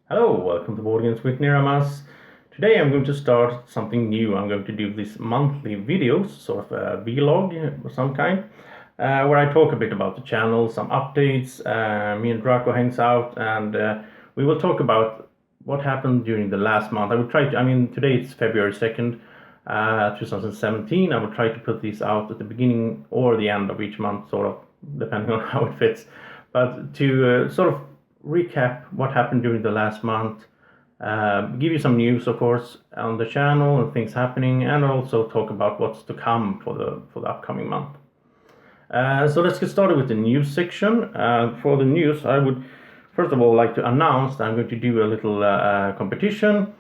Hello, welcome to Boardgames with Niramas. Today I'm going to start something new. I'm going to do these monthly videos, sort of a vlog of some kind, where I talk a bit about the channel, some updates. Me and Draco hangs out, and we will talk about what happened during the last month. I will try to, today it's February 2nd, 2017. I will try to put these out at the beginning or the end of each month, sort of, depending on how it fits. But to sort of recap what happened during the last month, give you some news, of course, on the channel and things happening, and also talk about what's to come for the upcoming month. So let's get started with the news section. For the news, I would first of all like to announce that I'm going to do a little competition.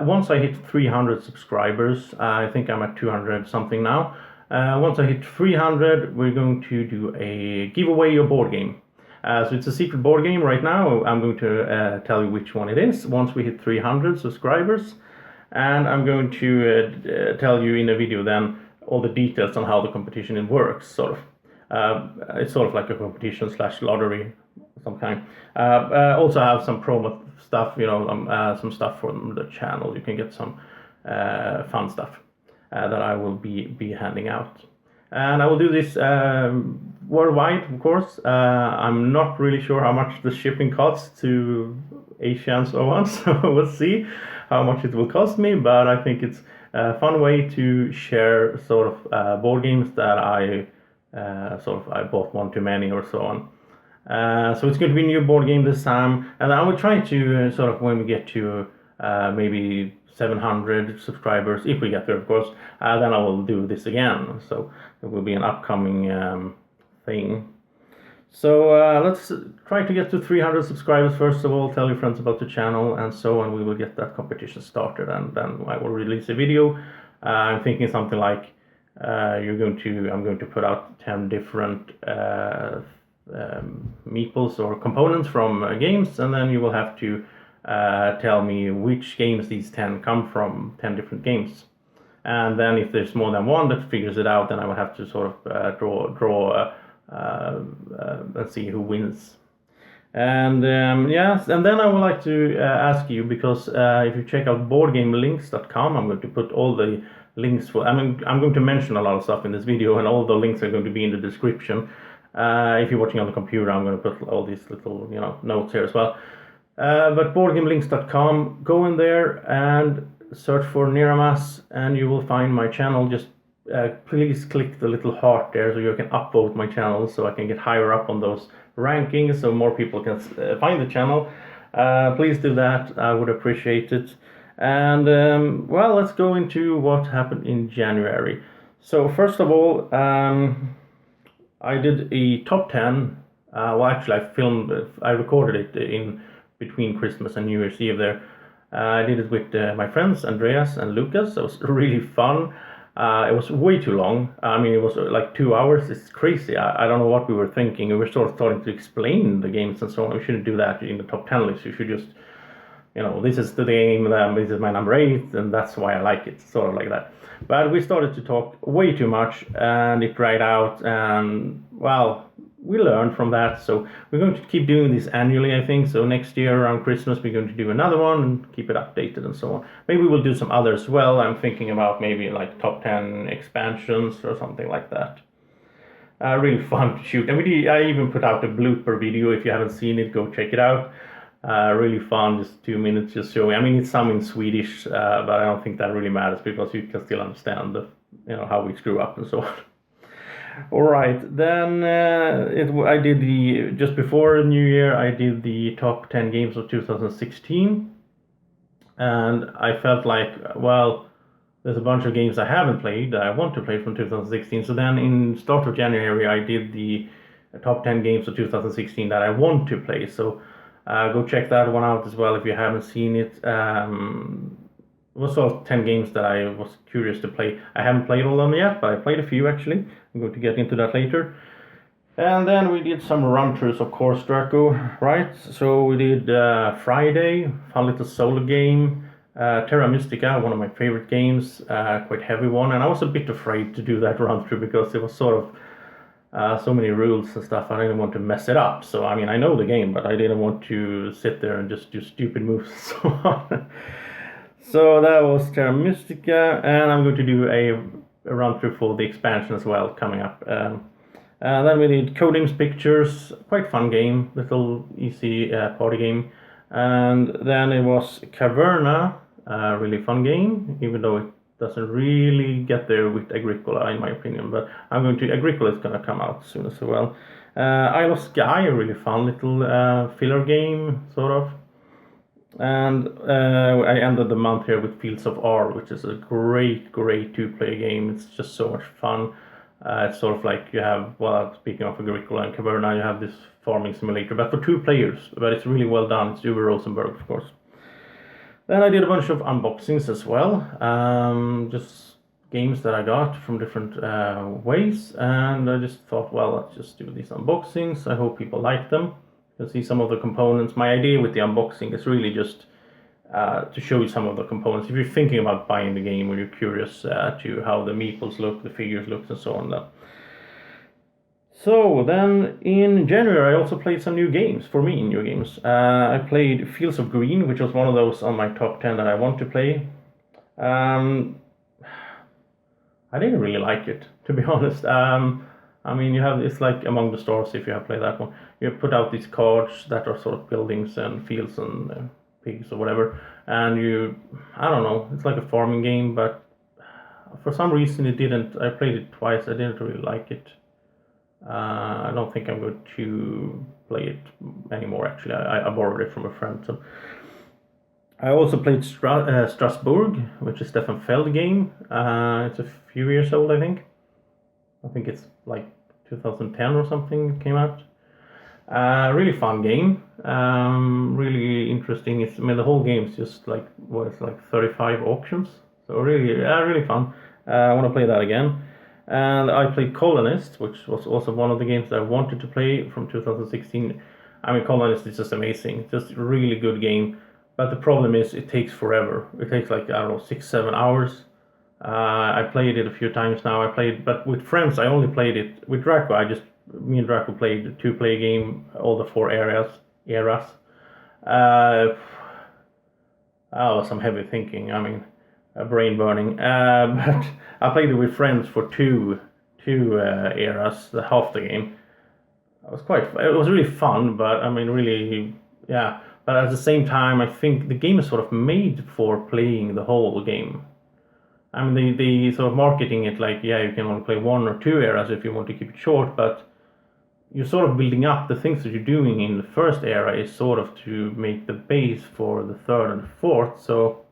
Once I hit 300 subscribers, I think I'm at 200 something now. Once I hit 300, we're going to do a giveaway of board game. So it's a secret board game right now. I'm going to tell you which one it is once we hit 300 subscribers. And I'm going to tell you in a video then all the details on how the competition works, sort of. It's sort of like a competition / lottery of some kind. Also have some promo stuff, some stuff from the channel. You can get some fun stuff that I will be handing out. And I will do this worldwide, of course. I'm not really sure how much the shipping costs to Asia and so on, so we'll see how much it will cost me. But I think it's a fun way to share sort of board games that I bought one too many or so on. So it's going to be a new board game this time, and I will try to sort of, when we get to maybe 700 subscribers, if we get there, of course, then I will do this again. So it will be an upcoming thing. So let's try to get to 300 subscribers first of all. Tell your friends about the channel and so on. We will get that competition started, and then I will release a video. I'm thinking something like I'm going to put out 10 different meeples or components from games, and then you will have to tell me which games these 10 come from, 10 different games. And then if there's more than one that figures it out, then I will have to sort of draw let's see who wins. And yes, and then I would like to ask you, because if you check out boardgamelinks.com, I'm going to put all the links for, I'm going to mention a lot of stuff in this video, and all the links are going to be in the description. If you're watching on the computer, I'm going to put all these little notes here as well. But boardgamelinks.com, go in there and search for Niramas, and you will find my channel. Just please click the little heart there so you can upvote my channel, so I can get higher up on those rankings, so more people can find the channel. Please do that, I would appreciate it. And well, let's go into what happened in January. So first of all, I did a top 10. Well, actually, I recorded it in between Christmas and New Year's Eve there. I did it with my friends Andreas and Lucas. It was really fun. It was way too long. It was like 2 hours. It's crazy. I don't know what we were thinking. We were sort of starting to explain the games and so on. We shouldn't do that in the top 10 list. You should just, this is the game, this is my number 8, and that's why I like it, sort of like that. But we started to talk way too much, and it dried out, and well, we learned from that. So we're going to keep doing this annually, I think. So next year around Christmas, we're going to do another one and keep it updated and so on. Maybe we'll do some others as well. I'm thinking about maybe like top 10 expansions or something like that. Really fun to shoot. And I even put out a blooper video. If you haven't seen it, go check it out. Really fun, just 2 minutes, just showing. It's some in Swedish, but I don't think that really matters, because you can still understand how we screw up and so on. All right, then I did just before New Year, I did the top 10 games of 2016, and I felt like, well, there's a bunch of games I haven't played that I want to play from 2016. So then in start of January, I did the top 10 games of 2016 that I want to play. So go check that one out as well if you haven't seen it. It was sort of 10 games that I was curious to play. I haven't played all of them yet, but I played a few actually. I'm going to get into that later. And then we did some run-throughs, of course, Draco, right? So we did Friday, fun little solo game. Terra Mystica, one of my favorite games, quite heavy one. And I was a bit afraid to do that run-through, because it was sort of so many rules and stuff. I didn't want to mess it up. So I mean, I know the game, but I didn't want to sit there and just do stupid moves and so on. So that was Terra Mystica, and I'm going to do a run through for the expansion as well coming up. Then we did Codenames Pictures, quite fun game, little easy party game. And then it was Caverna, a really fun game, even though it doesn't really get there with Agricola in my opinion. But Agricola is going to come out soon as well. Isle of Skye, a really fun little filler game, sort of. And I ended the month here with Fields of R, which is a great 2-player game. It's just so much fun. It's sort of like you have, well, speaking of Agricola and Caverna, you have this farming simulator, but for 2 players. But it's really well done. It's Uwe Rosenberg, of course. Then I did a bunch of unboxings as well. Just games that I got from different ways. And I just thought, well, let's just do these unboxings. I hope people like them. You can see some of the components. My idea with the unboxing is really just to show you some of the components. If you're thinking about buying the game or you're curious to how the meeples look, the figures look, and so on. So then in January I also played some new games, new games. I played Fields of Green, which was one of those on my top 10 that I want to play. I didn't really like it, to be honest. I mean, it's like Among the Stars, if you have played that one. You put out these cards that are sort of buildings and fields and pigs or whatever, and I don't know, it's like a farming game, but for some reason I played it twice, I didn't really like it. I don't think I'm going to play it anymore, actually. I borrowed it from a friend. So I also played Strasbourg, which is Stefan Feld game. It's a few years old, I think. I think it's like 2010 or something it came out. Really fun game. Really interesting. The whole game is just like, it's like 35 auctions. So really fun. I want to play that again. And I played Colonist, which was also one of the games that I wanted to play from 2016. I mean, Colonist is just amazing. Just a really good game. But the problem is it takes forever. It takes like, I don't know, 6-7 hours. I played it a few times now. But with friends, I only played it with Draco. Me and Draco played a 2-player game, all the 4 eras. Some heavy thinking. I mean, brain burning. But I played it with friends for two eras, half the game. It was really fun, but I mean, really, yeah. But at the same time, I think the game is sort of made for playing the whole game. I mean, they sort of marketing it like, yeah, you can only play 1 or 2 eras if you want to keep it short, but you're sort of building up the things that you're doing in the first era is sort of to make the base for the 3rd and 4th. So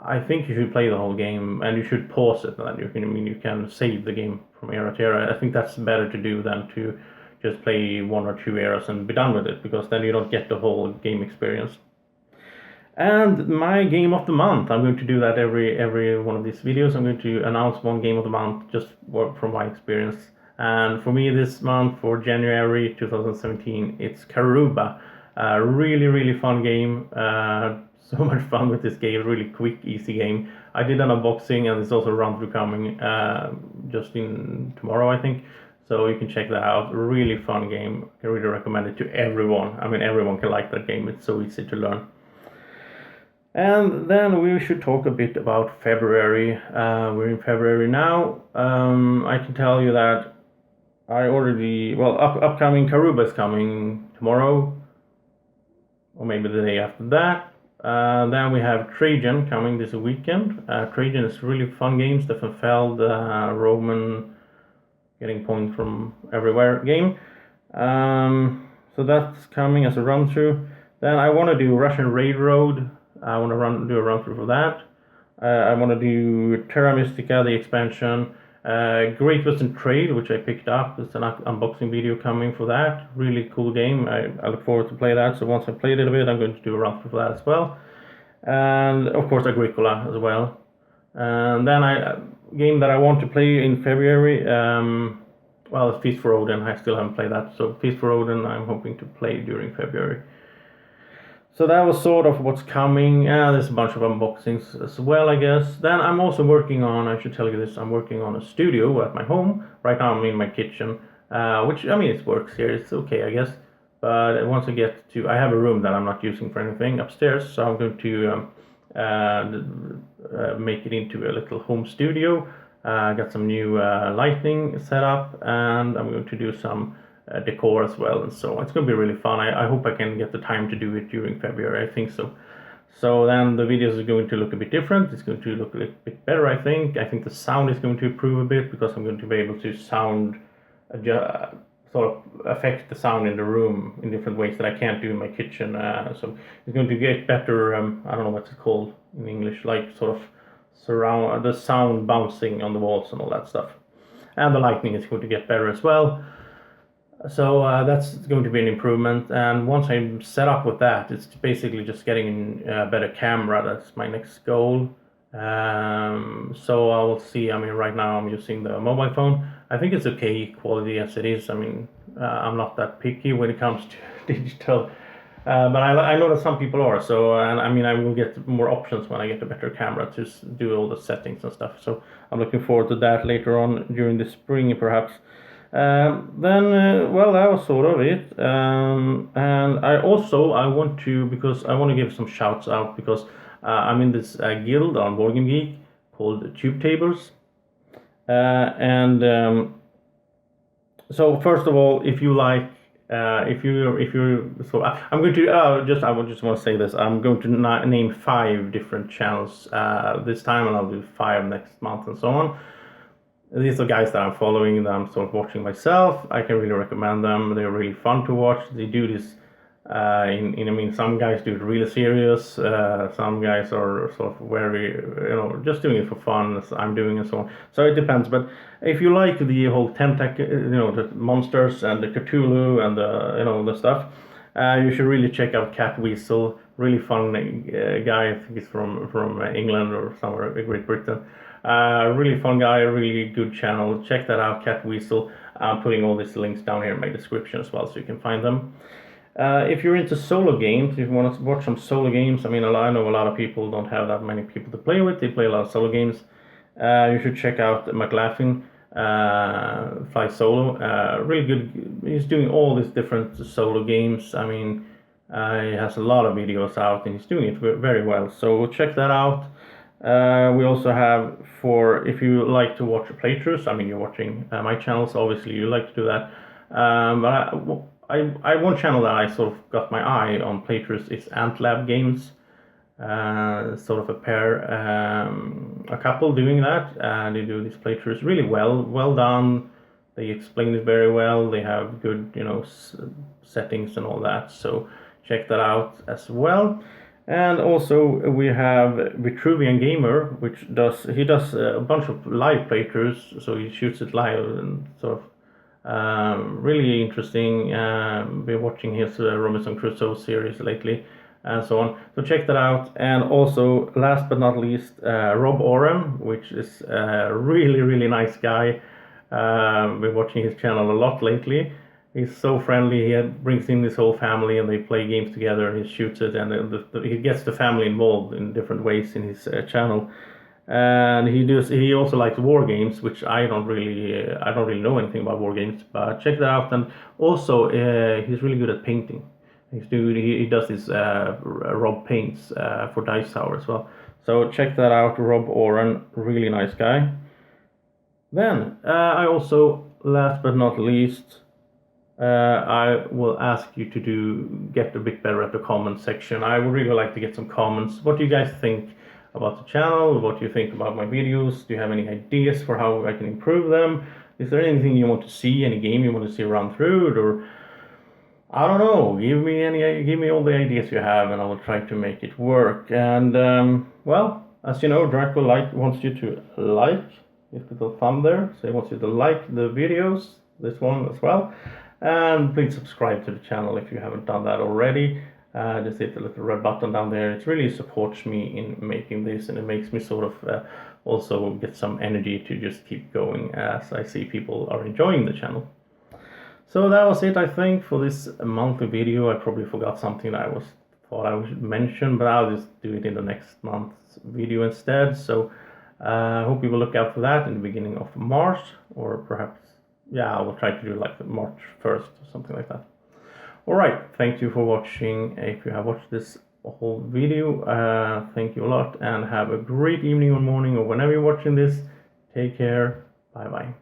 I think you should play the whole game, and you should pause it, and you can save the game from era to era. I think that's better to do than to just play 1 or 2 eras and be done with it, because then you don't get the whole game experience. And my game of the month, I'm going to do that every one of these videos. I'm going to announce one game of the month just from my experience. And for me this month, for January 2017, it's Karuba. A really fun game. So much fun with this game, really quick, easy game. I did an unboxing, and there's also a run through coming just in tomorrow, I think. So you can check that out. Really fun game. I really recommend it to everyone. I mean, everyone can like that game. It's so easy to learn. And then we should talk a bit about February. We're in February now. I can tell you that I already, upcoming Karuba is coming tomorrow, or maybe the day after that. Then we have Trajan coming this weekend. Trajan is a really fun game. Stefan Feld, Roman, getting points from everywhere game. So that's coming as a run through. Then I want to do Russian Railroad. I want to do a run through for that. I want to do Terra Mystica, the expansion. Great Western Trail, which I picked up. It's an unboxing video coming for that. Really cool game. I look forward to play that. So once I play it a bit, I'm going to do a run through for that as well. And of course Agricola as well. And then a game that I want to play in February. It's Feast for Odin. I still haven't played that. So Feast for Odin, I'm hoping to play during February. So that was sort of what's coming. There's a bunch of unboxings as well, I guess. Then I'm also working on, I should tell you this, I'm working on a studio at my home. Right now I'm in my kitchen. which I mean it works here. It's okay, I guess. But once I get to, I have a room that I'm not using for anything upstairs, so I'm going to make it into a little home studio. Got some new lighting set up, and I'm going to do some decor as well, and so it's going to be really fun. I hope I can get the time to do it during February. I think so. So then the videos are going to look a bit different. It's going to look a little bit better, I think. I think the sound is going to improve a bit because I'm going to be able to sort of affect the sound in the room in different ways that I can't do in my kitchen. So it's going to get better. I don't know what it's called in English, like sort of surround the sound bouncing on the walls and all that stuff. And the lighting is going to get better as well. So that's going to be an improvement, and once I'm set up with that, it's basically just getting a better camera. That's my next goal. So I will see. I mean, right now I'm using the mobile phone. I think it's okay quality as it is. I mean, I'm not that picky when it comes to digital, but I know that some people are. So, and I mean, I will get more options when I get a better camera to do all the settings and stuff. So I'm looking forward to that later on during the spring, perhaps. Well, that was sort of it. And I want to, because I want to give some shouts out, because I'm in this guild on Boardgame Geek called Tube Tables. So first of all, if you like, so I'm going to I just want to say this. I'm going to name 5 different channels this time, and I'll do 5 next month and so on. These are guys that I'm following, that I'm sort of watching myself. I can really recommend them. They're really fun to watch. They do this I mean, some guys do it really serious. Some guys are sort of very, just doing it for fun, as I'm doing and so on. So it depends. But if you like the whole the monsters and the Cthulhu and the stuff, you should really check out Catweazle. Really fun guy. I think he's from England or somewhere in Great Britain. Really fun guy, really good channel. Check that out, Catweazle. I'm putting all these links down here in my description as well, so you can find them. If you're into solo games, if you want to watch some solo games, I mean, I know a lot of people don't have that many people to play with. They play a lot of solo games. You should check out McLaughlin Fly Solo. Really good. He's doing all these different solo games. I mean, he has a lot of videos out, and he's doing it very well. So check that out. We also have, if you like to watch playthroughs, I mean, you're watching my channel, so obviously you like to do that. But I one channel that I sort of got my eye on playthroughs is Antlab Games. Sort of a pair, a couple doing that. They do these playthroughs really well done. They explain it very well. They have good, settings and all that. So check that out as well. And also we have Vitruvian Gamer, which does a bunch of live playthroughs. So he shoots it live and sort of really interesting. Been watching his Robinson Crusoe series lately and so on. So check that out. And also, last but not least, Rob Oren, which is a really nice guy. Been watching his channel a lot lately. He's so friendly. He brings in his whole family, and they play games together. And he shoots it, and he gets the family involved in different ways in his channel. And he also likes war games, which I don't really know anything about war games, but check that out. And also, he's really good at painting. He does this Rob paints for Dice Tower as well. So check that out, Rob Oren, really nice guy. Then I also, last but not least, I will ask you to get a bit better at the comment section. I would really like to get some comments. What do you guys think about the channel? What do you think about my videos? Do you have any ideas for how I can improve them? Is there anything you want to see, any game you want to see run through it, or I don't know, give me all the ideas you have, and I will try to make it work. And well, as you know, Draco wants you to like, hit the little thumb there, so he wants you to like the videos, this one as well. And please subscribe to the channel if you haven't done that already. Just hit the little red button down there. It really supports me in making this, and it makes me sort of also get some energy to just keep going as I see people are enjoying the channel. So that was it, I think, for this monthly video. I probably forgot something that I thought I should mention, but I'll just do it in the next month's video instead. So I hope you will look out for that in the beginning of March, or perhaps yeah, I will try to do like March 1st or something like that. All right, thank you for watching. If you have watched this whole video, thank you a lot, and have a great evening or morning or whenever you're watching this. Take care. Bye bye.